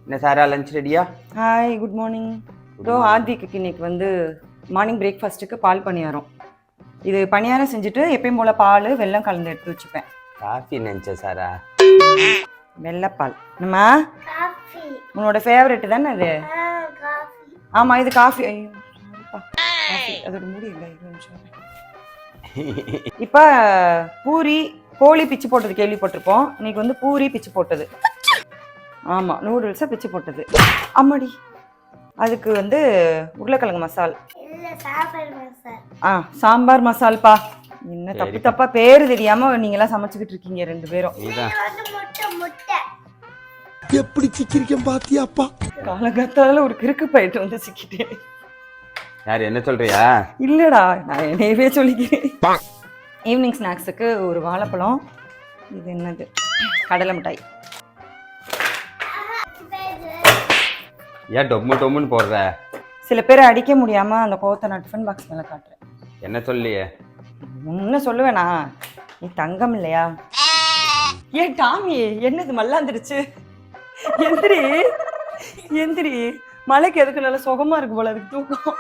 என்ன சாரா லஞ்ச் ரெடியா? Hi, good morning. ஆதிக்கு இன்னைக்கு வந்து மார்னிங் பிரேக்ஃபாஸ்ட்டுக்கு பால் பணியாரம். இது பணியாரம் செஞ்சுட்டு எப்பயும் போல் பால் வெல்லம் கலந்து எடுத்து வச்சுப்பேன். காஃபி நினச்சேன் சாரா. வெள்ளைப்பால். என்னம்மா உன்னோட ஃபேவரெட்டு தானே அது? ஆமாம், இது காஃபி. ஐயோ காஃபி அதோட மூடி இல்லை. இப்போ பூரி கோழி பிச்சு போட்டது கேள்விப்பட்டிருப்போம். இன்னைக்கு வந்து பூரி பிச்சு போட்டது. ஆமாம், நூடுல்ஸை பிச்சு போட்டது. அம்மாடி, அதுக்கு வந்து உருளைக்கிழங்கு மசால். சாம்பார் மசால்ப்பா. என்ன தப்பு தப்பா பேரு தெரியாம நீங்க எல்லாம் சமைச்சுக்கிட்டு இருக்கீங்க ரெண்டு பேரும். எப்படி சிக்கிரிக்கம் பாத்தியாப்பா? காலகத்தால ஒரு கிறுக்கு போயிட்டு வந்து சிக்கிட்டேன். யார் என்ன சொல்றியா? இல்லடா, நான் என்னையவே சொல்லிக்கிறேன். ஈவினிங் ஸ்நாக்ஸுக்கு ஒரு வாழைப்பழம். இது என்னது? கடலை மிட்டாய். ஏன் டொம்மு டொம்முன்னு போடுற? சில பேரை அடிக்க முடியாம அந்த கோவத்தை நான் டிஃபன் பாக்ஸ் மேல காட்டுறேன். என்ன சொல்லியே? முன்ன சொல்லுவேனா? நீ தங்கம் இல்லையா? ஏன் டாமி என்னது மல்லாந்துருச்சு? எந்திரி எந்திரி. மலைக்கு எதுக்கு நல்லா சுகமா இருக்கு போல இருக்கு தூக்கம்.